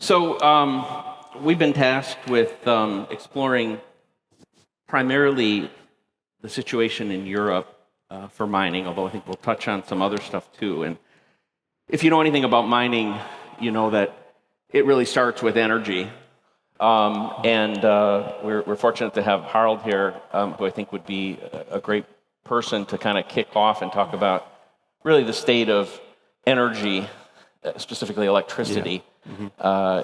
So we've been tasked with exploring primarily the situation in Europe for mining, although I think we'll touch on some other stuff too. And if you know anything about mining, you know that it really starts with energy. We're fortunate to have Harald here, who I think would be a great person to kind of kick off and talk about really the state of energy, specifically electricity,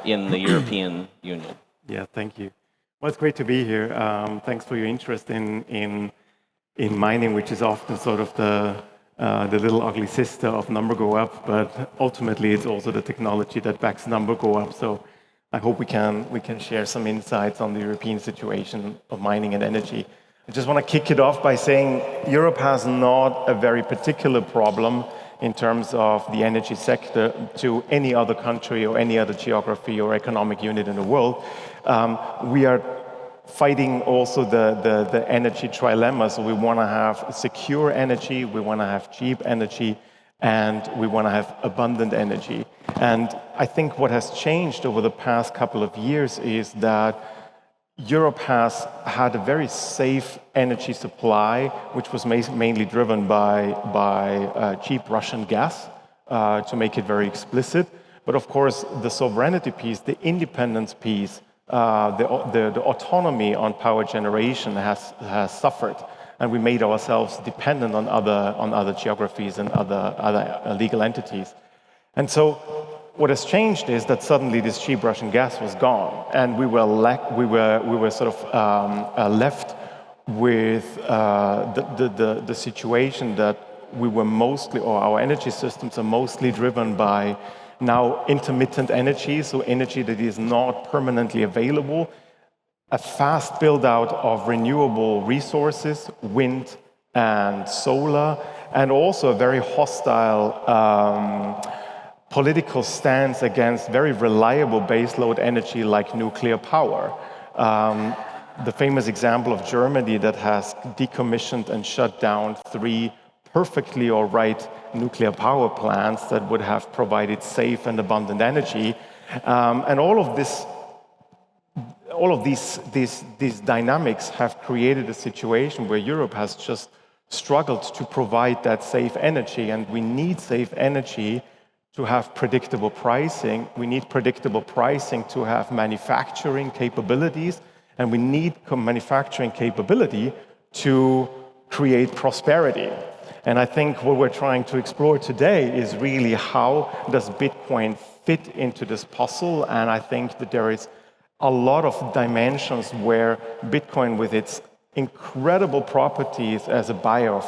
in the European Union. Yeah, thank you. Well, it's great to be here. Thanks for your interest in mining, which is often sort of the little ugly sister of number go up, but ultimately it's also the technology that backs number go up. So I hope we can share some insights on the European situation of mining and energy. I just want to kick it off by saying Europe has not a very particular problem in terms of the energy sector to any other country or any other geography or economic unit in the world. We are fighting also the energy trilemma. So we want to have secure energy, we want to have cheap energy, and we want to have abundant energy. And I think what has changed over the past couple of years is that Europe has had a very safe energy supply, which was mainly driven by cheap Russian gas, to make it very explicit. But of course, the sovereignty piece, the independence piece, the autonomy on power generation has suffered, and we made ourselves dependent on other geographies and other legal entities. And so what has changed is that suddenly this cheap Russian gas was gone, and we were sort of left with the situation that we were mostly, or our energy systems are mostly driven by now intermittent energy, so energy that is not permanently available, a fast build-out of renewable resources, wind and solar, and also a very hostile political stance against very reliable baseload energy like nuclear power. The famous example of Germany that has decommissioned and shut down 3 perfectly all right nuclear power plants that would have provided safe and abundant energy. And all of these dynamics have created a situation where Europe has just struggled to provide that safe energy, and we need safe energy to have predictable pricing. We need predictable pricing to have manufacturing capabilities, and we need manufacturing capability to create prosperity. And I think what we're trying to explore today is really how does Bitcoin fit into this puzzle, and I think that there is a lot of dimensions where Bitcoin, with its incredible properties as a buyer of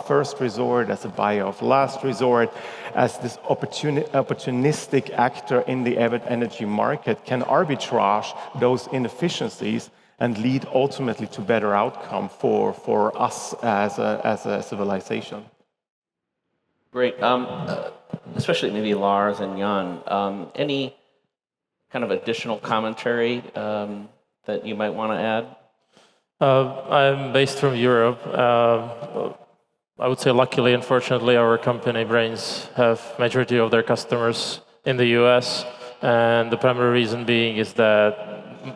first resort, as a buyer of last resort, as this opportunistic actor in the energy market, can arbitrage those inefficiencies and lead ultimately to better outcome for us as a civilization. Great. Especially maybe Lars and Jan, any kind of additional commentary that you might want to add? I'm based from Europe. I would say luckily, unfortunately, our company Brains have majority of their customers in the US, and the primary reason being is that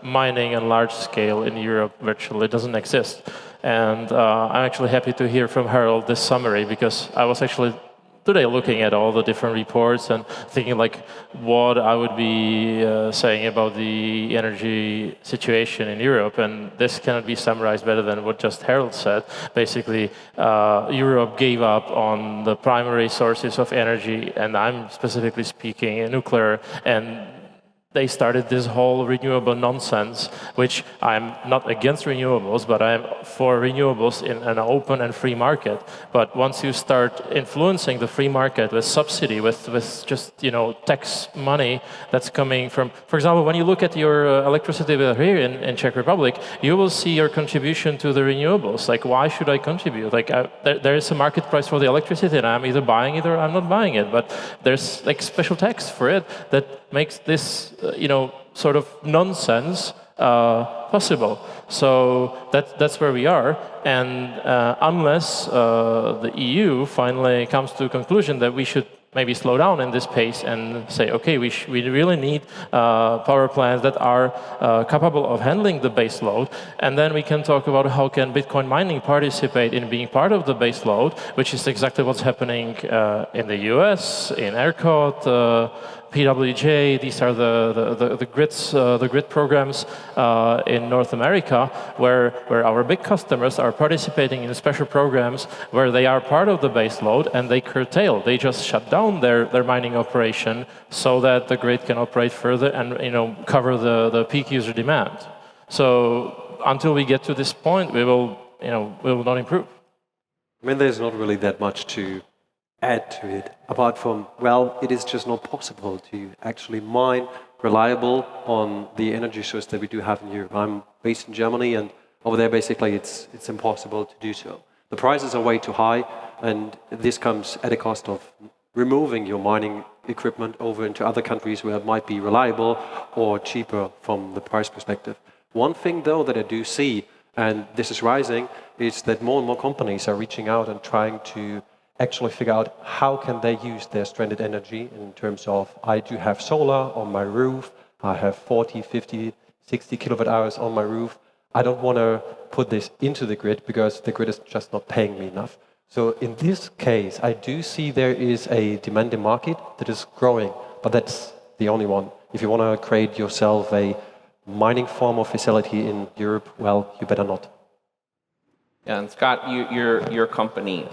mining on large scale in Europe virtually doesn't exist. And I'm actually happy to hear from Harald this summary, because I was actually today looking at all the different reports and thinking like what I would be saying about the energy situation in Europe, and this cannot be summarized better than what just Harald said. Basically, Europe gave up on the primary sources of energy, and I'm specifically speaking nuclear, and they started this whole renewable nonsense, which I'm not against renewables, but I'm for renewables in an open and free market. But once you start influencing the free market with subsidy, with just tax money that's coming from, for example, when you look at your electricity bill here in Czech Republic, you will see your contribution to the renewables. Like, why should I contribute? Like, there is a market price for the electricity, and I'm either buying it or I'm not buying it. But there's like special tax for it that makes this sort of nonsense possible. So that's where we are. And unless the EU finally comes to a conclusion that we should maybe slow down in this pace and say, okay, we really need power plants that are capable of handling the base load. And then we can talk about how can Bitcoin mining participate in being part of the base load, which is exactly what's happening in the US, in ERCOT, PWJ. These are the grids, the grid programs in North America, where our big customers are participating in special programs where they are part of the base load and they curtail. They just shut down their mining operation so that the grid can operate further and cover the peak user demand. So until we get to this point, we will not improve. I mean, there's not really that much to add to it, apart from, well, it is just not possible to actually mine reliable on the energy source that we do have in Europe. I'm based in Germany, and over there, basically, it's impossible to do so. The prices are way too high, and this comes at a cost of removing your mining equipment over into other countries where it might be reliable or cheaper from the price perspective. One thing, though, that I do see, and this is rising, is that more and more companies are reaching out and trying to actually figure out how can they use their stranded energy in terms of, I do have solar on my roof, I have 40, 50, 60 kilowatt hours on my roof. I don't want to put this into the grid because the grid is just not paying me enough. So in this case, I do see there is a demanding market that is growing, but that's the only one. If you want to create yourself a mining farm or facility in Europe, well, you better not. Yeah, and Scott, your company,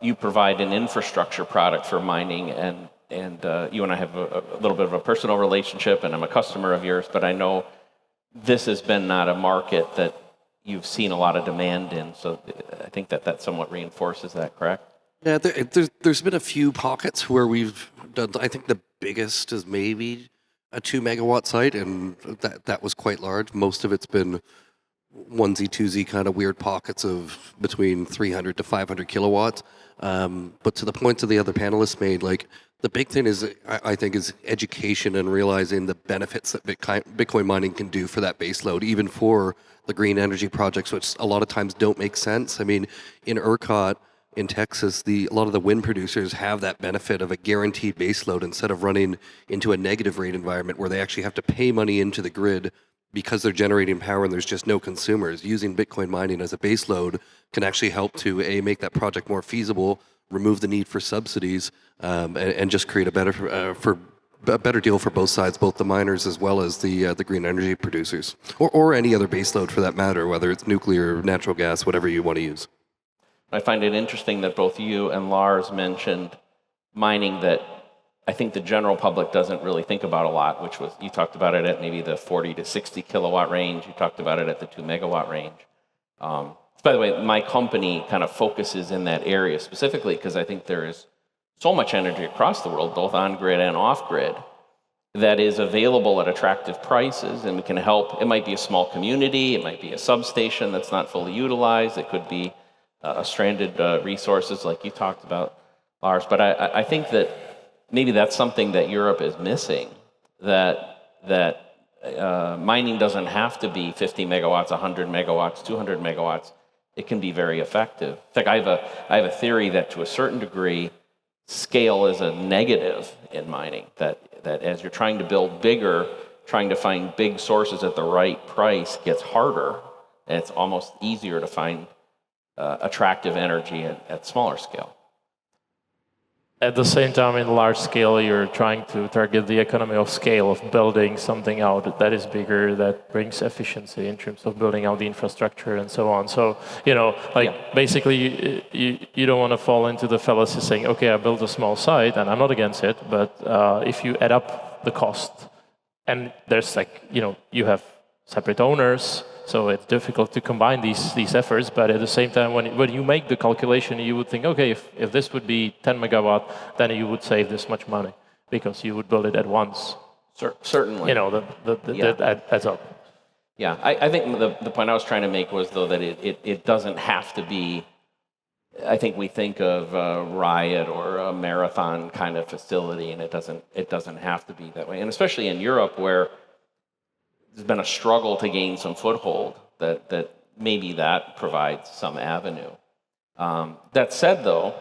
you provide an infrastructure product for mining, and you and I have a little bit of a personal relationship, and I'm a customer of yours, but I know this has been not a market that you've seen a lot of demand in, so I think that somewhat reinforces that, correct? Yeah, there's been a few pockets where we've done, I think the biggest is maybe a 2 megawatt site, and that was quite large. Most of it's been onesie, twosie kind of weird pockets of between 300 to 500 kilowatts. But to the points that the other panelists made, like the big thing is, I think, is education and realizing the benefits that Bitcoin mining can do for that base load, even for the green energy projects, which a lot of times don't make sense. I mean, in ERCOT, in Texas, a lot of the wind producers have that benefit of a guaranteed base load instead of running into a negative rate environment where they actually have to pay money into the grid because they're generating power and there's just no consumers. Using Bitcoin mining as a base load can actually help to make that project more feasible, remove the need for subsidies, and just create a better deal for both sides, both the miners as well as the green energy producers, or any other base load for that matter, whether it's nuclear, natural gas, whatever you want to use. I find it interesting that both you and Lars mentioned mining that I think the general public doesn't really think about a lot, which was, you talked about it at maybe the 40 to 60 kilowatt range, you talked about it at the 2 megawatt range. By the way, my company kind of focuses in that area specifically because I think there is so much energy across the world, both on-grid and off-grid, that is available at attractive prices, and we can help. It might be a small community, it might be a substation that's not fully utilized, it could be a stranded resources like you talked about, Lars. But I think that maybe that's something that Europe is missing, that mining doesn't have to be 50 megawatts, 100 megawatts, 200 megawatts. It can be very effective. In fact, I have a theory that to a certain degree, scale is a negative in mining, that as you're trying to build bigger, trying to find big sources at the right price gets harder, and it's almost easier to find attractive energy at smaller scale. At the same time, in large scale, you're trying to target the economy of scale of building something out that is bigger, that brings efficiency in terms of building out the infrastructure and so on. So, basically, you don't want to fall into the fallacy saying, okay, I built a small site, and I'm not against it, but if you add up the cost, and there's you have separate owners, so it's difficult to combine these efforts, but at the same time, when you make the calculation, you would think, okay, if this would be 10 megawatt, then you would save this much money because you would build it at once. Certainly. That adds up. Yeah, I think the point I was trying to make was, though, that it doesn't have to be, I think we think of a Riot or a Marathon kind of facility, and it doesn't have to be that way. And especially in Europe, where there's been a struggle to gain some foothold, that maybe that provides some avenue. That said, though,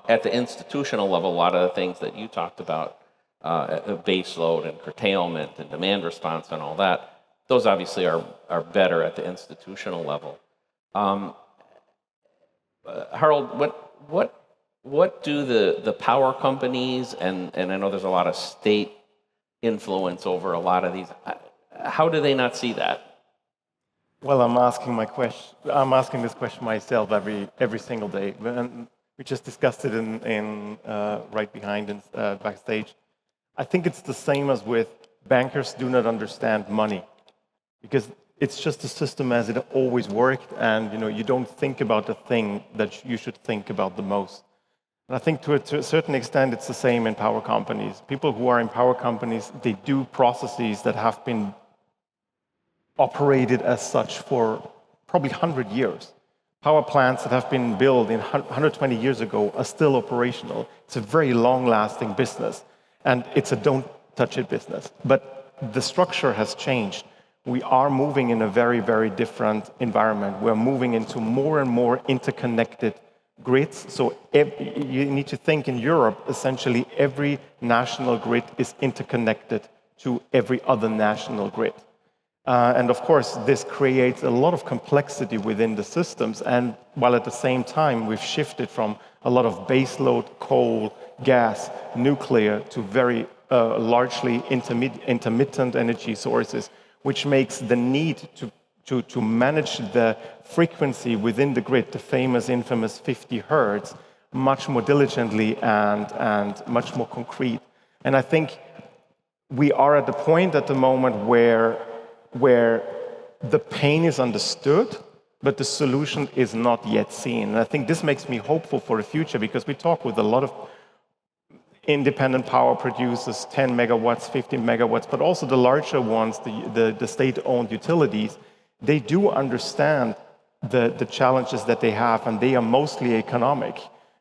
At the institutional level, a lot of the things that you talked about, base load and curtailment and demand response and all that, those obviously are better at the institutional level. Harald, what do the power companies, and I know there's a lot of state influence over a lot of these, how do they not see that? Well, I'm asking this question myself every single day. And we just discussed it in right behind in backstage. I think it's the same as with bankers do not understand money, because it's just a system as it always worked, and you don't think about the thing that you should think about the most. And I think to a certain extent it's the same in power companies. People who are in power companies, they do processes that have been operated as such for probably 100 years. Power plants that have been built 120 years ago are still operational. It's a very long-lasting business, and it's a don't-touch-it business. But the structure has changed. We are moving in a very, very different environment. We're moving into more and more interconnected grids. So you need to think in Europe, essentially every national grid is interconnected to every other national grid. And of course, this creates a lot of complexity within the systems. And while at the same time, we've shifted from a lot of baseload, coal, gas, nuclear, to very largely intermittent energy sources, which makes the need to manage the frequency within the grid, the famous, infamous 50 hertz, much more diligently and much more concrete. And I think we are at the point at the moment where the pain is understood, but the solution is not yet seen. And I think this makes me hopeful for the future, because we talk with a lot of independent power producers, 10 megawatts, 15 megawatts, but also the larger ones, the state-owned utilities. They do understand the challenges that they have, and they are mostly economic.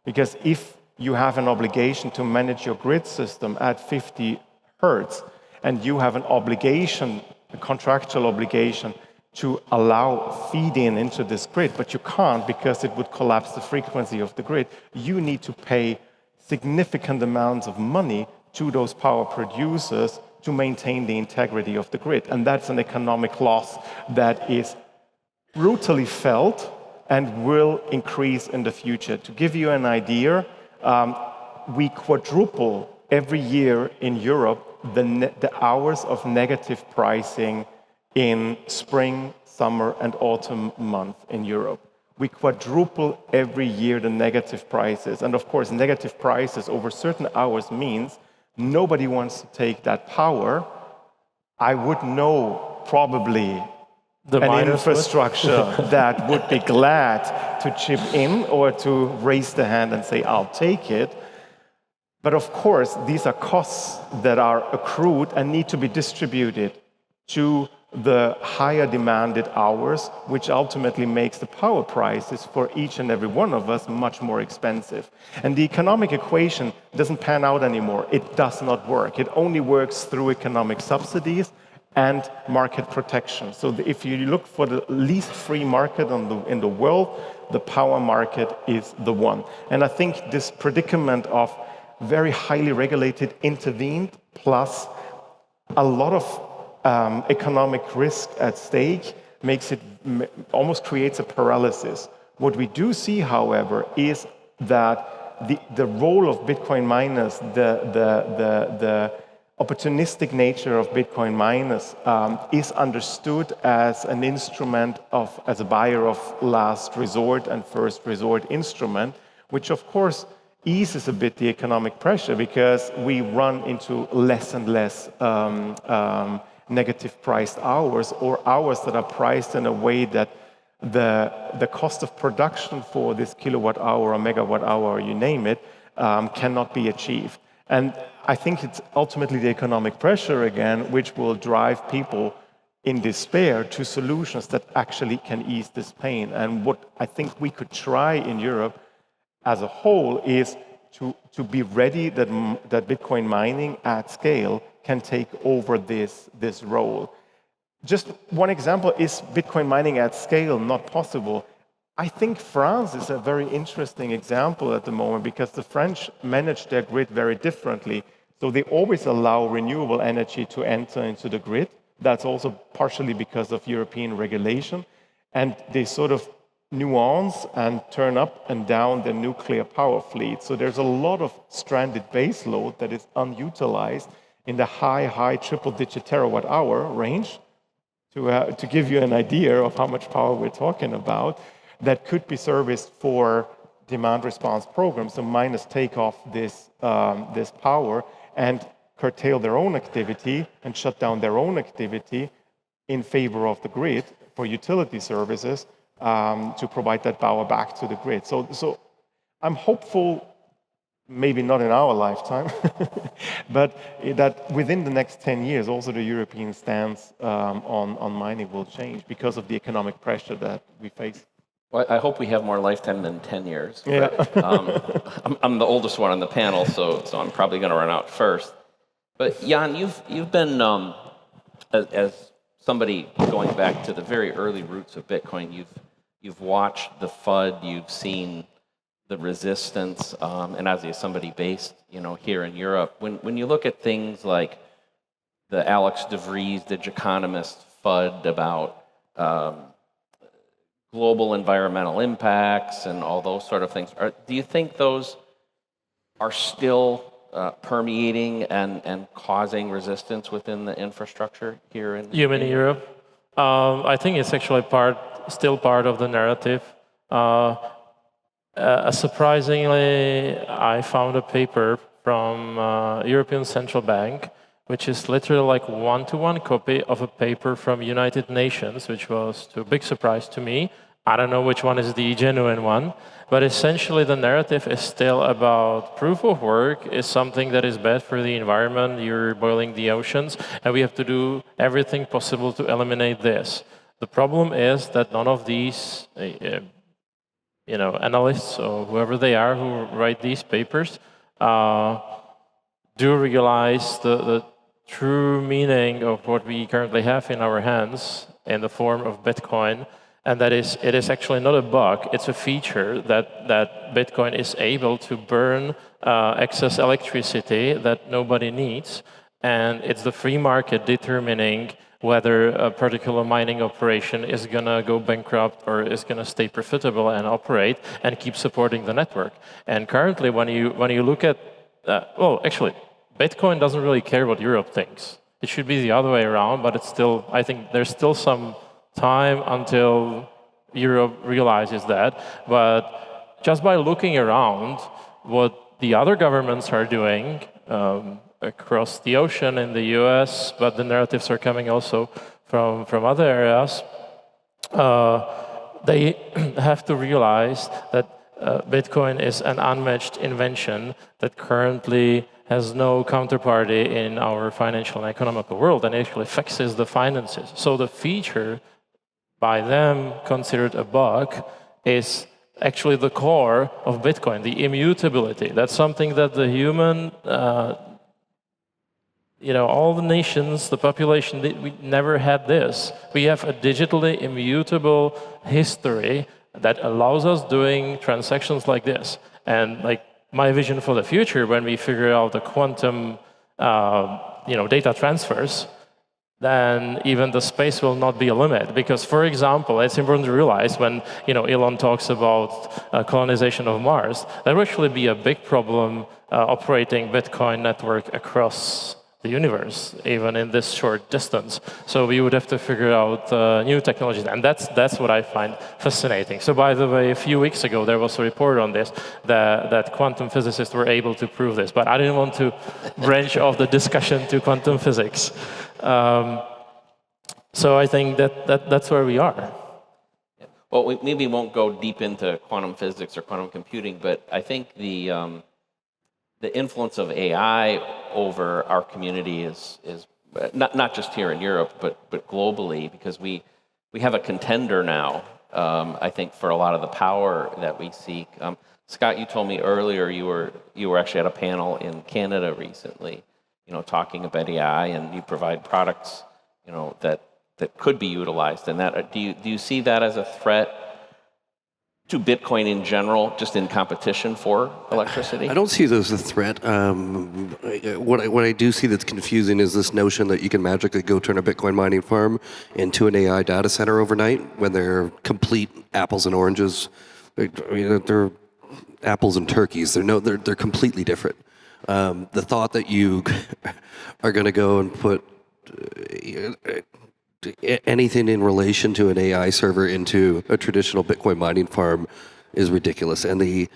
Because if you have an obligation to manage your grid system at 50 hertz, and you have an obligation, a contractual obligation, to allow feed-in into this grid, but you can't because it would collapse the frequency of the grid, you need to pay significant amounts of money to those power producers to maintain the integrity of the grid. And that's an economic loss that is brutally felt and will increase in the future. To give you an idea, we quadruple every year in Europe the hours of negative pricing in spring, summer, and autumn month in Europe. We quadruple every year the negative prices. And of course, negative prices over certain hours means nobody wants to take that power. I would know probably an infrastructure that would be glad to chip in or to raise the hand and say, I'll take it. But of course, these are costs that are accrued and need to be distributed to the higher demanded hours, which ultimately makes the power prices for each and every one of us much more expensive. And the economic equation doesn't pan out anymore. It does not work. It only works through economic subsidies and market protection. So if you look for the least free market in the world, the power market is the one. And I think this predicament of very highly regulated, intervened, plus a lot of economic risk at stake makes it almost creates a paralysis. What we do see, however, is that the role of Bitcoin miners, the opportunistic nature of Bitcoin miners is understood as an instrument as a buyer of last resort and first resort instrument, which of course eases a bit the economic pressure, because we run into less and less negative priced hours, or hours that are priced in a way that the cost of production for this kilowatt hour or megawatt hour, you name it, cannot be achieved. And I think it's ultimately the economic pressure again which will drive people in despair to solutions that actually can ease this pain. And what I think we could try in Europe as a whole is to be ready that Bitcoin mining at scale can take over this role. Just one example, is Bitcoin mining at scale not possible? I think France is a very interesting example at the moment because the French manage their grid very differently. So they always allow renewable energy to enter into the grid. That's also partially because of European regulation. And they sort of nuance and turn up and down the nuclear power fleet. So there's a lot of stranded base load that is unutilized in the high triple-digit terawatt-hour range. To give you an idea of how much power we're talking about, that could be serviced for demand response programs, so miners take off this power and curtail their own activity and shut down their own activity in favor of the grid for utility services to provide that power back to the grid. So I'm hopeful, maybe not in our lifetime, but that within the next 10 years, also the European stance on mining will change because of the economic pressure that we face. Well, I hope we have more lifetime than 10 years. Yeah. But, I'm the oldest one on the panel, so I'm probably going to run out first. But Jan, you've been, as somebody going back to the very early roots of Bitcoin, you've watched the FUD, you've seen the resistance, and as somebody based, here in Europe, when you look at things like the Alex DeVries, the Economist FUD about global environmental impacts and all those sort of things, do you think those are still permeating and causing resistance within the infrastructure here in Europe? I think it's actually still part of the narrative. Surprisingly, I found a paper from European Central Bank, which is literally like one-to-one copy of a paper from United Nations, which was to a big surprise to me. I don't know which one is the genuine one, but essentially the narrative is still about proof of work is something that is bad for the environment, you're boiling the oceans, and we have to do everything possible to eliminate this. The problem is that none of these analysts or whoever they are who write these papers do realize the true meaning of what we currently have in our hands in the form of Bitcoin, and that is, it is actually not a bug, it's a feature that Bitcoin is able to burn excess electricity that nobody needs, and it's the free market determining whether a particular mining operation is going to go bankrupt or is going to stay profitable and operate and keep supporting the network. And currently, when you look at, actually, Bitcoin doesn't really care what Europe thinks. It should be the other way around, but it's still, I think there's still some time until Europe realizes that. But just by looking around, what the other governments are doing, across the ocean in the US, but the narratives are coming also from other areas, they have to realize that Bitcoin is an unmatched invention that currently has no counterparty in our financial and economical world and actually fixes the finances. So the feature, by them considered a bug, is actually the core of Bitcoin, the immutability. That's something that the human all the nations, the population, we never had this. We have a digitally immutable history that allows us doing transactions like this. And like my vision for the future, when we figure out the quantum, data transfers, then even the space will not be a limit. Because, for example, it's important to realize when Elon talks about colonization of Mars, that will actually be a big problem operating Bitcoin network across the universe, even in this short distance. So we would have to figure out new technologies, and that's what I find fascinating. So by the way, a few weeks ago there was a report on this that quantum physicists were able to prove this, but I didn't want to branch off the discussion to quantum physics. So I think that's where we are. Well, we maybe won't go deep into quantum physics or quantum computing, but I think the influence of AI over our community is not just here in Europe, but globally, because we have a contender now, I think, for a lot of the power that we seek. Scott, you told me earlier you were actually at a panel in Canada recently, talking about AI, and you provide products, that could be utilized in that. Do you see that as a threat to Bitcoin in general, just in competition for electricity? I don't see those as a threat. What I do see that's confusing is this notion that you can magically go turn a Bitcoin mining farm into an AI data center overnight when they're complete apples and oranges. They're apples and turkeys. They're completely different. The thought that you are going to go and put anything in relation to an AI server into a traditional Bitcoin mining farm is ridiculous. And the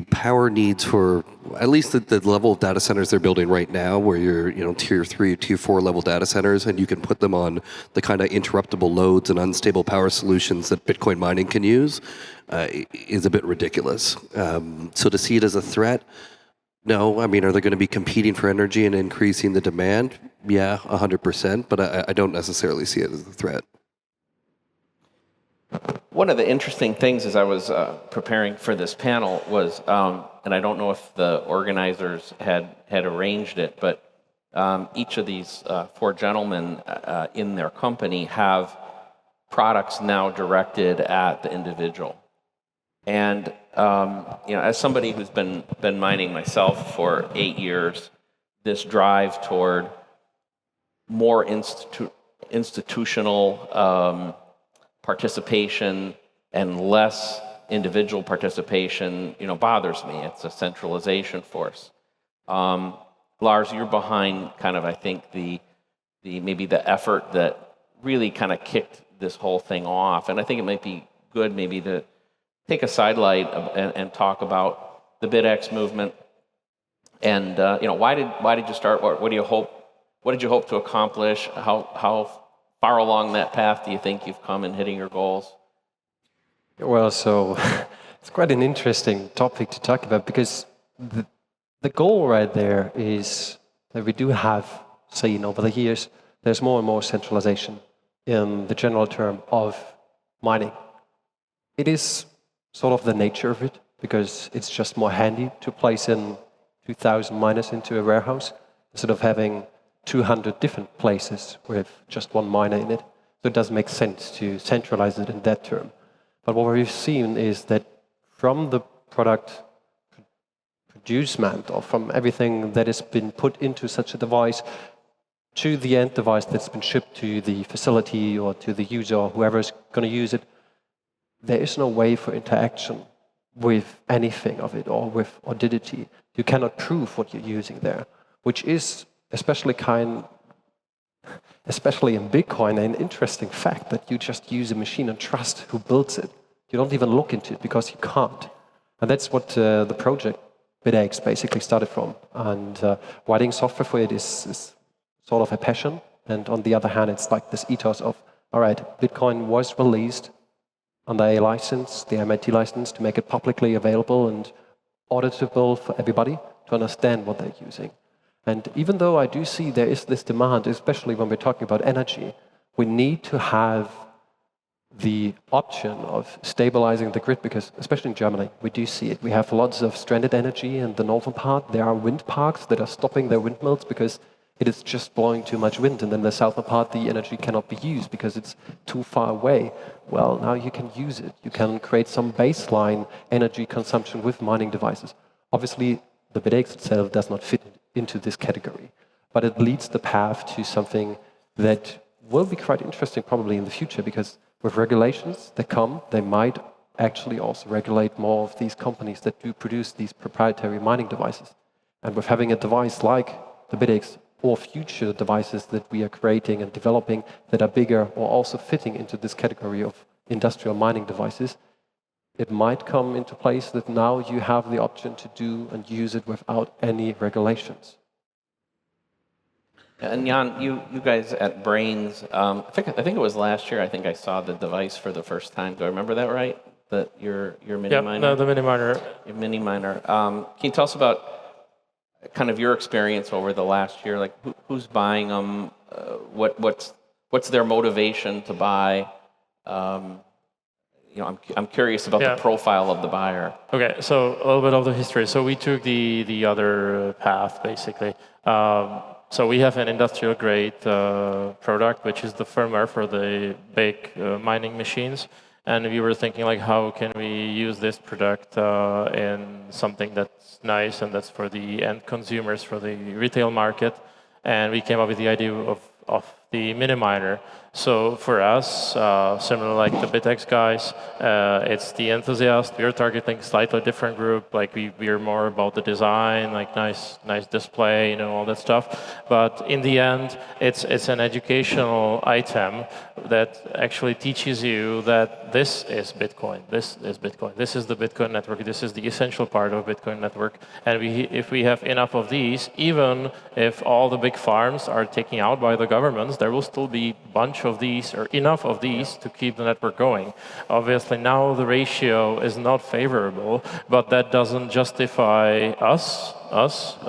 power needs for at least the level of data centers they're building right now, where you're tier 3, tier 4 level data centers, and you can put them on the kind of interruptible loads and unstable power solutions that Bitcoin mining can use, is a bit ridiculous. So to see it as a threat, no. I mean, are they going to be competing for energy and increasing the demand? Yeah, 100%, but I don't necessarily see it as a threat. One of the interesting things as I was preparing for this panel was, and I don't know if the organizers had arranged it, but each of these 4 gentlemen in their company have products now directed at the individual. And as somebody who's been mining myself for 8 years, this drive toward more institutional participation and less individual participation, bothers me. It's a centralization force. Lars, you're behind kind of, I think, maybe the effort that really kind of kicked this whole thing off. And I think it might be good maybe to take a sidelight and talk about the Bedex movement. And why did you start? What did you hope to accomplish? How far along that path do you think you've come in hitting your goals? Well, so it's quite an interesting topic to talk about, because the goal right there is that we do have, over the years, there's more and more centralization in the general term of mining. It is sort of the nature of it, because it's just more handy to place in 2,000 miners into a warehouse instead of having 200 different places with just one miner in it. So it does make sense to centralize it in that term. But what we've seen is that from the product producement, or from everything that has been put into such a device to the end device that's been shipped to the facility or to the user or whoever is going to use it, there is no way for interaction with anything of it, or with audidity. You cannot prove what you're using there, which is especially in Bitcoin, an interesting fact that you just use a machine and trust who builds it. You don't even look into it because you can't. And that's what the project Bedex basically started from. And writing software for it is sort of a passion. And on the other hand, it's like this ethos of, all right, Bitcoin was released under a license, the MIT license, to make it publicly available and auditable for everybody to understand what they're using. And even though I do see there is this demand, especially when we're talking about energy, we need to have the option of stabilizing the grid, because especially in Germany, we do see it. We have lots of stranded energy in the northern part. There are wind parks that are stopping their windmills because it is just blowing too much wind. And then the southern part, the energy cannot be used because it's too far away. Well, now you can use it. You can create some baseline energy consumption with mining devices. Obviously, the Bedex itself does not fit into this category, but it leads the path to something that will be quite interesting probably in the future, because with regulations that come, they might actually also regulate more of these companies that do produce these proprietary mining devices. And with having a device like the Bedex, or future devices that we are creating and developing that are bigger or also fitting into this category of industrial mining devices, it might come into place that now you have the option to do and use it without any regulations. And Jan, you guys at Brains, I think it was last year, I think I saw the device for the first time. Do I remember that right? Your mini miner? Yeah, no, the mini miner. Your mini miner. Can you tell us about kind of your experience over the last year? Like, who's buying them? What's their motivation to buy? I'm curious about the profile of the buyer. Okay, so a little bit of the history. So we took the other path, basically. So we have an industrial grade product, which is the firmware for the big mining machines. and we were thinking like, how can we use this product in something that's nice and that's for the end consumers, for the retail market, and we came up with the idea of the mini miner. So for us, similar like the Bedex guys, it's the enthusiast. We're targeting slightly different group. Like we're more about the design, like nice display, all that stuff. But in the end, it's an educational item that actually teaches you that this is Bitcoin. This is Bitcoin. This is the Bitcoin network. This is the essential part of Bitcoin network. And if we have enough of these, even if all the big farms are taken out by the governments, there will still be a bunch of these or enough of these to keep the network going. Obviously, now the ratio is not favorable, but that doesn't justify us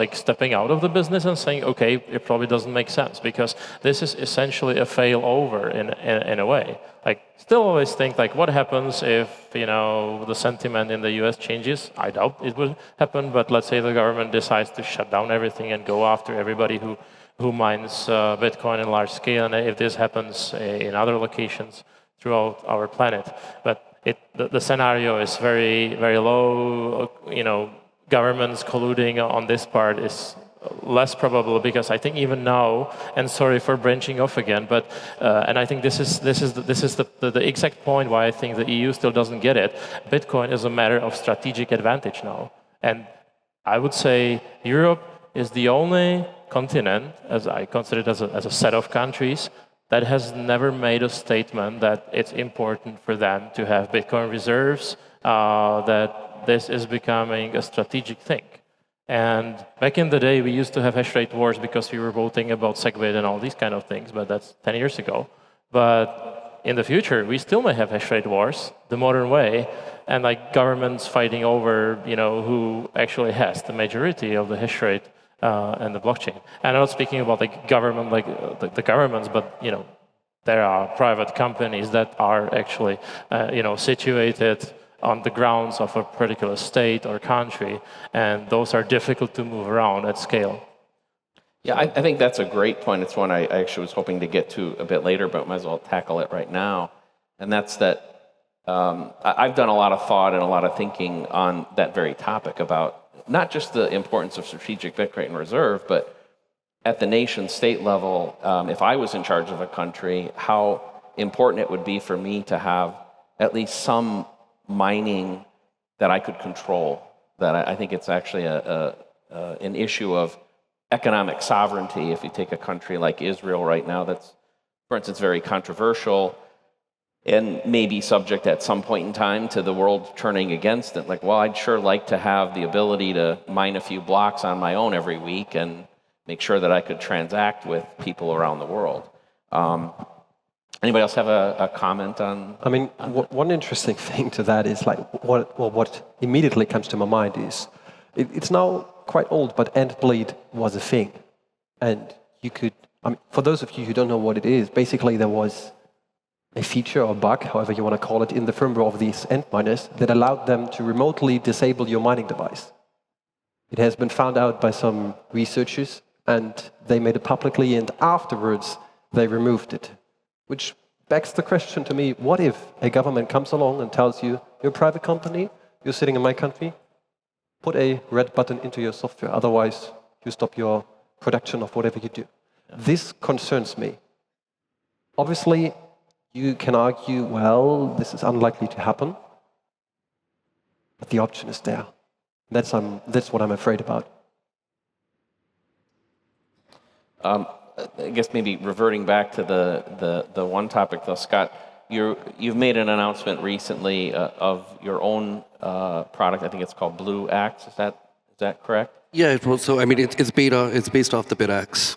like stepping out of the business and saying, okay, it probably doesn't make sense, because this is essentially a failover in a way. Like, still always think like, what happens if the sentiment in the US changes? I doubt it will happen, but let's say the government decides to shut down everything and go after everybody who mines Bitcoin in large scale, and if this happens in other locations throughout our planet. But the scenario is very, very low. Governments colluding on this part is less probable, because I think even now, and sorry for branching off again, but and I think this is the exact point why I think the EU still doesn't get it. Bitcoin is a matter of strategic advantage now, and I would say Europe is the only continent, as I consider it as a set of countries, that has never made a statement that it's important for them to have Bitcoin reserves, that this is becoming a strategic thing. And back in the day, we used to have hash rate wars because we were voting about SegWit and all these kind of things, but that's 10 years ago. But in the future, we still may have hash rate wars, the modern way, and like governments fighting over, who actually has the majority of the hash rate and the blockchain. And I'm not speaking about like government, like the governments, but there are private companies that are actually, situated on the grounds of a particular state or country, and those are difficult to move around at scale. Yeah, I think that's a great point. It's one I actually was hoping to get to a bit later, but might as well tackle it right now. And that's that I've done a lot of thought and a lot of thinking on that very topic about not just the importance of strategic Bitcoin reserve, but at the nation state level, if I was in charge of a country, how important it would be for me to have at least some mining that I could control. That I think it's actually an issue of economic sovereignty. If you take a country like Israel right now, that's, for instance, very controversial and maybe subject at some point in time to the world turning against it. Like, well, I'd sure like to have the ability to mine a few blocks on my own every week and make sure that I could transact with people around the world. Anybody else have a comment on? I mean, one interesting thing to that is like what immediately comes to my mind is it's now quite old, but end bleed was a thing, and you could. I mean, for those of you who don't know what it is, basically there was a feature or bug, however you want to call it, in the firmware of these end miners that allowed them to remotely disable your mining device. It has been found out by some researchers, and they made it publicly, and afterwards they removed it. Which begs the question to me, what if a government comes along and tells you, you're a private company, you're sitting in my country, put a red button into your software, otherwise you stop your production of whatever you do. This concerns me. Obviously, you can argue, well, this is unlikely to happen, but the option is there. That's what I'm afraid about. I guess maybe reverting back to the one topic though, Scott, you've made an announcement recently of your own product. I think it's called Blue Axe. Is that correct? Yeah, well, so I mean, it's based off the Bedex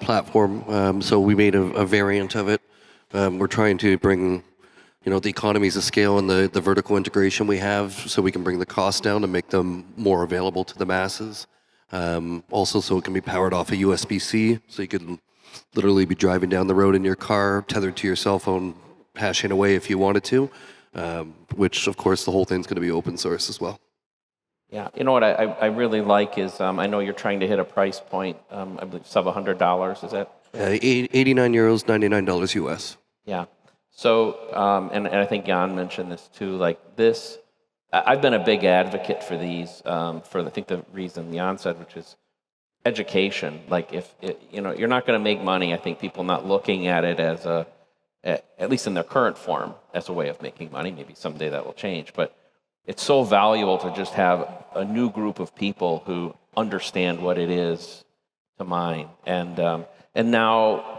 platform. So we made a variant of it. We're trying to bring, the economies of scale and the vertical integration we have, so we can bring the cost down and make them more available to the masses. Also, so it can be powered off a USB-C, so you could literally be driving down the road in your car, tethered to your cell phone, hashing away if you wanted to, which, of course, the whole thing's going to be open source as well. Yeah, you know what I really like is, I know you're trying to hit a price point, I believe sub $100, is that? 89 euros, $99 US. Yeah. So, and I think Jan mentioned this too, like this, I've been a big advocate for these, for I think the reason Jan said, which is education. Like if, you're not going to make money, I think people not looking at it as at least in their current form, as a way of making money. Maybe someday that will change, but it's so valuable to just have a new group of people who understand what it is to mine. And now,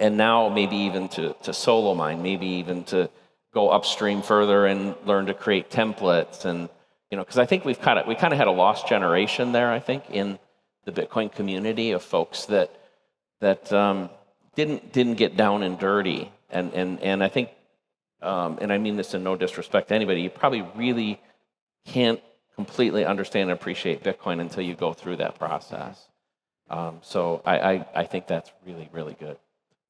and now maybe even to solo mine, maybe even to go upstream further and learn to create templates. And, because I think we kind of had a lost generation there, I think, in the Bitcoin community of folks that didn't get down and dirty. And I think, and I mean this in no disrespect to anybody, you probably really can't completely understand and appreciate Bitcoin until you go through that process. So I think that's really, really good.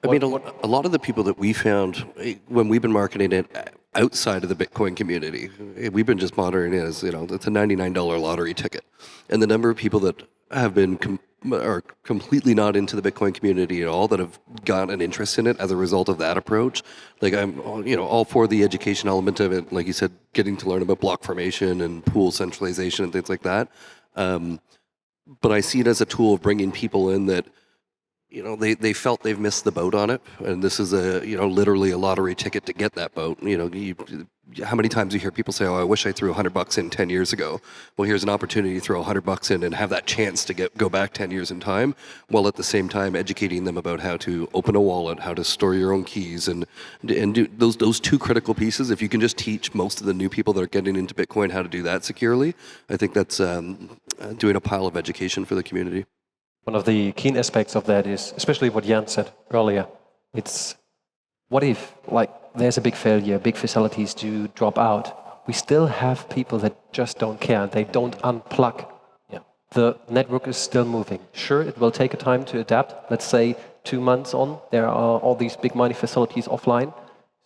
I mean, a lot of the people that we found when we've been marketing it outside of the Bitcoin community, we've been just monitoring it as, it's a $99 lottery ticket. And the number of people that have been are completely not into the Bitcoin community at all, that have got an interest in it as a result of that approach. Like I'm, all for the education element of it. Like you said, getting to learn about block formation and pool centralization and things like that. But I see it as a tool of bringing people in that, they felt they've missed the boat on it, and this is literally a lottery ticket to get that boat. How many times you hear people say, "Oh, I wish I threw $100 in 10 years ago." Well, here's an opportunity to throw $100 in and have that chance to go back 10 years in time, while at the same time educating them about how to open a wallet, how to store your own keys, and do those two critical pieces. If you can just teach most of the new people that are getting into Bitcoin how to do that securely, I think that's doing a pile of education for the community. One of the key aspects of that is, especially what Jan said earlier, it's what if, there's a big failure, big facilities do drop out. We still have people that just don't care. They don't unplug. Yeah. The network is still moving. Sure, it will take a time to adapt. Let's say 2 months on, there are all these big mining facilities offline.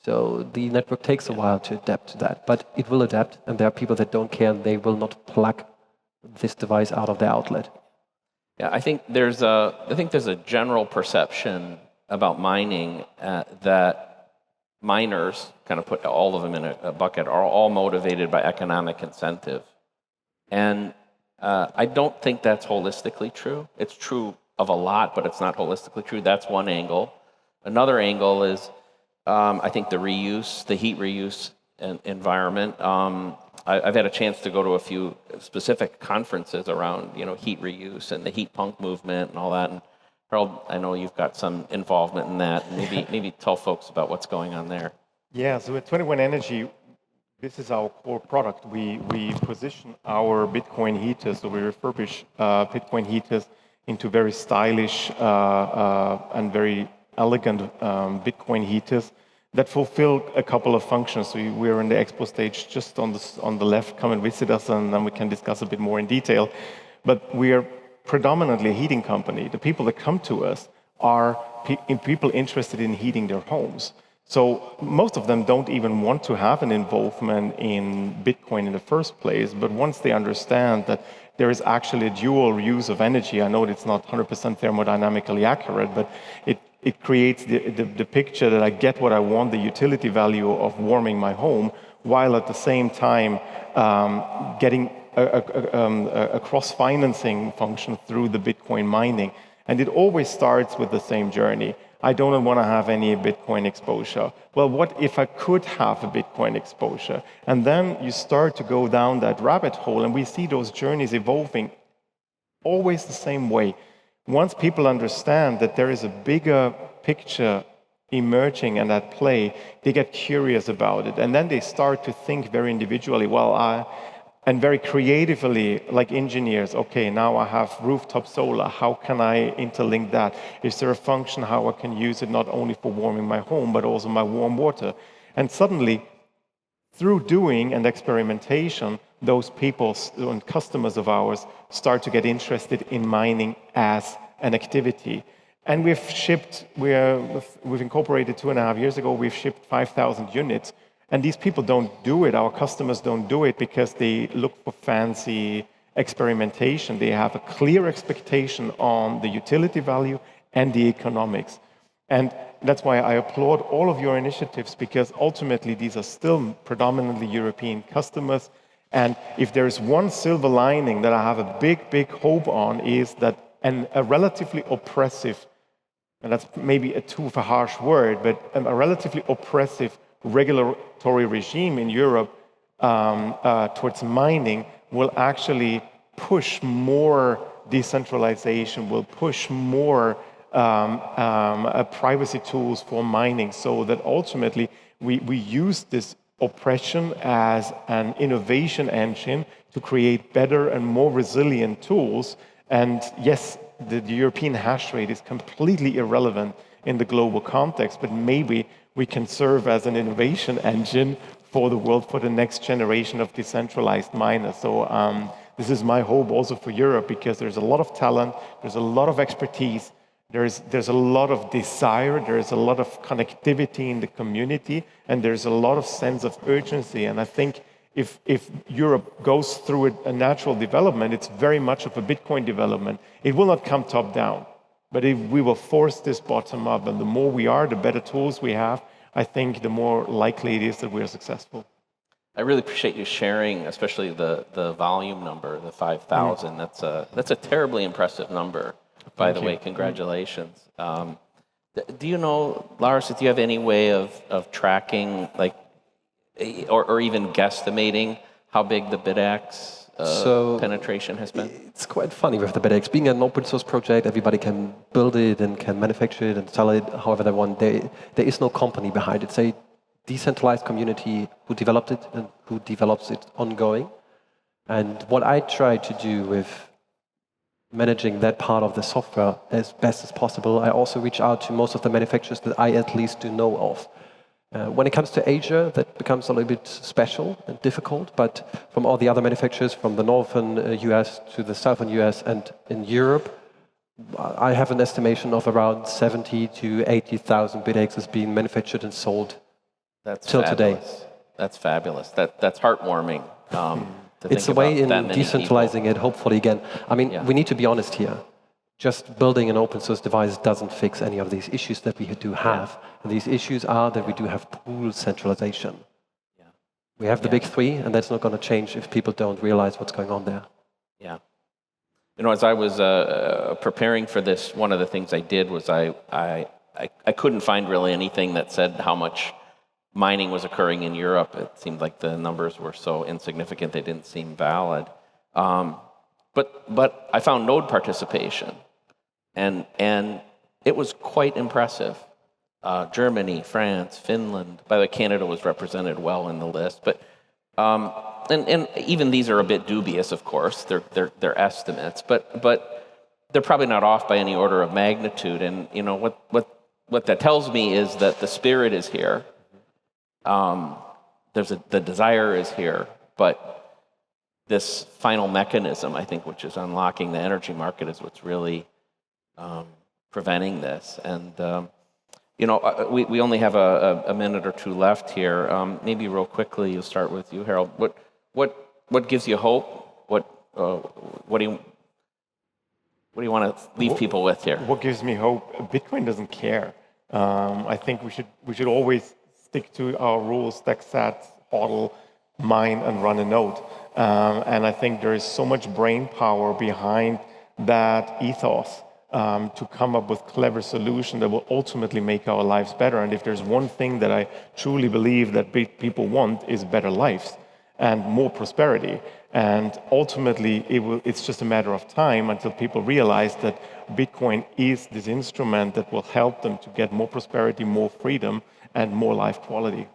So the network takes a while to adapt to that. But it will adapt, and there are people that don't care, and they will not plug this device out of the outlet. Yeah, I think there's a general perception about mining that miners, kind of put all of them in a bucket, are all motivated by economic incentive. And I don't think that's holistically true. It's true of a lot, but it's not holistically true. That's one angle. Another angle is, I think the heat reuse environment. I've had a chance to go to a few specific conferences around, heat reuse and the heat punk movement and all that. And Harald, I know you've got some involvement in that. Maybe tell folks about what's going on there. Yeah, so at 21 Energy, this is our core product. We position our Bitcoin heaters, so we refurbish Bitcoin heaters into very stylish and very elegant Bitcoin heaters that fulfill a couple of functions. So we're in the expo stage just on the left. Come and visit us, and then we can discuss a bit more in detail. But we are predominantly a heating company. The people that come to us are people interested in heating their homes. So most of them don't even want to have an involvement in Bitcoin in the first place. But once they understand that there is actually a dual use of energy, I know it's not 100% thermodynamically accurate, but it creates the picture that I get what I want, the utility value of warming my home, while at the same time getting a cross-financing function through the Bitcoin mining. And it always starts with the same journey. I don't want to have any Bitcoin exposure. Well, what if I could have a Bitcoin exposure? And then you start to go down that rabbit hole, and we see those journeys evolving always the same way. Once people understand that there is a bigger picture emerging and at play, they get curious about it. And then they start to think very individually, and very creatively, like engineers. Okay, now I have rooftop solar. How can I interlink that? Is there a function how I can use it not only for warming my home, but also my warm water? And suddenly, through doing and experimentation, those people and customers of ours start to get interested in mining as an activity. And we've incorporated 2.5 years ago, we've shipped 5,000 units. And these people don't do it, our customers don't do it because they look for fancy experimentation. They have a clear expectation on the utility value and the economics. And that's why I applaud all of your initiatives, because ultimately these are still predominantly European customers. And if there is one silver lining that I have a big hope on, is that a relatively oppressive, and that's maybe a too harsh word, but a relatively oppressive regulatory regime in Europe towards mining will actually push more decentralization, will push more privacy tools for mining, so that ultimately we use this oppression as an innovation engine to create better and more resilient tools. And yes, the European hash rate is completely irrelevant in the global context, but maybe we can serve as an innovation engine for the world, for the next generation of decentralized miners. So this is my hope also for Europe, because there's a lot of talent, there's a lot of expertise, there's a lot of desire, there's a lot of connectivity in the community, and there's a lot of sense of urgency. And I think if Europe goes through a natural development, it's very much of a Bitcoin development. It will not come top down, but if we will force this bottom up, and the more we are, the better tools we have, I think the more likely it is that we are successful. I really appreciate you sharing, especially the volume number, the 5,000. That's a terribly impressive number. By the way, congratulations. Do you know, Lars, do you have any way of tracking, like, or even guesstimating how big the Bedex penetration has been? It's quite funny with the Bedex. Being an open source project, everybody can build it and can manufacture it and sell it however they want. There is no company behind it. It's a decentralized community who developed it and who develops it ongoing. And what I try to do with managing that part of the software as best as possible, I also reach out to most of the manufacturers that I at least do know of. When it comes to Asia, that becomes a little bit special and difficult, but from all the other manufacturers, from the northern US to the southern US and in Europe, I have an estimation of around 70 to 80,000 Bedexes being manufactured and sold till today. That's fabulous. That's heartwarming. It's a way in decentralizing it, hopefully again. I mean, we need to be honest here. Just building an open source device doesn't fix any of these issues that we do have. And these issues are that we do have pool centralization. Yeah. We have the big three, and that's not going to change if people don't realize what's going on there. Yeah. You know, as I was preparing for this, one of the things I did was I couldn't find really anything that said how much mining was occurring in Europe. It seemed like the numbers were so insignificant they didn't seem valid. But I found node participation, and it was quite impressive. Germany, France, Finland. By the way, Canada was represented well in the list, but and even these are a bit dubious, of course. They're estimates, but they're probably not off by any order of magnitude. And you know what that tells me is that the spirit is here. The desire is here, but this final mechanism, I think, which is unlocking the energy market, is what's really preventing this. And you know, we only have a minute or two left here. Maybe real quickly, you'll start with you, Harald. What gives you hope? What do you want to leave people with here? What gives me hope? Bitcoin doesn't care. I think we should always stick to our rules: stack sats, hodl, mine, and run a node. And I think there is so much brain power behind that ethos to come up with clever solutions that will ultimately make our lives better. And if there's one thing that I truly believe that people want, is better lives and more prosperity. And ultimately, it's just a matter of time until people realize that Bitcoin is this instrument that will help them to get more prosperity, more freedom, and more life quality.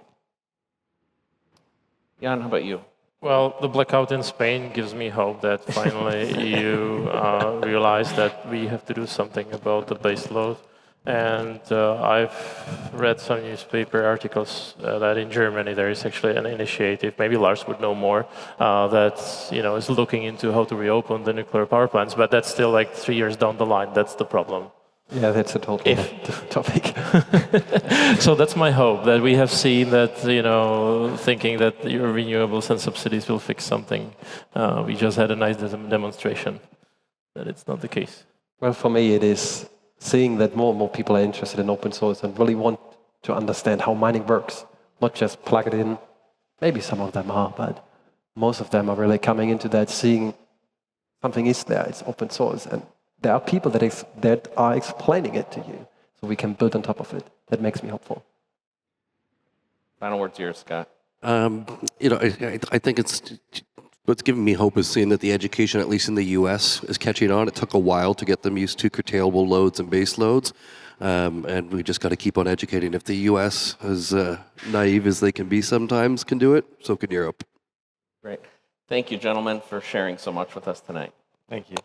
Jan, how about you? Well, the blackout in Spain gives me hope that finally you realize that we have to do something about the base load. And I've read some newspaper articles that in Germany there is actually an initiative, maybe Lars would know more, that is looking into how to reopen the nuclear power plants, but that's still like 3 years down the line. That's the problem. Yeah, that's a totally different topic. So that's my hope, that we have seen that, thinking that your renewables and subsidies will fix something. We just had a nice demonstration that it's not the case. Well, for me, it is seeing that more and more people are interested in open source and really want to understand how mining works, not just plug it in. Maybe some of them are, but most of them are really coming into that, seeing something is there, it's open source, and there are people that are explaining it to you, so we can build on top of it. That makes me hopeful. Final words here, Scott. I think what's giving me hope is seeing that the education, at least in the U.S., is catching on. It took a while to get them used to curtailable loads and base loads, and we just got to keep on educating. If the U.S., as naive as they can be sometimes, can do it, so can Europe. Great. Thank you, gentlemen, for sharing so much with us tonight. Thank you.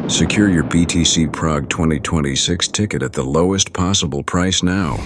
Secure your BTC Prague 2026 ticket at the lowest possible price now.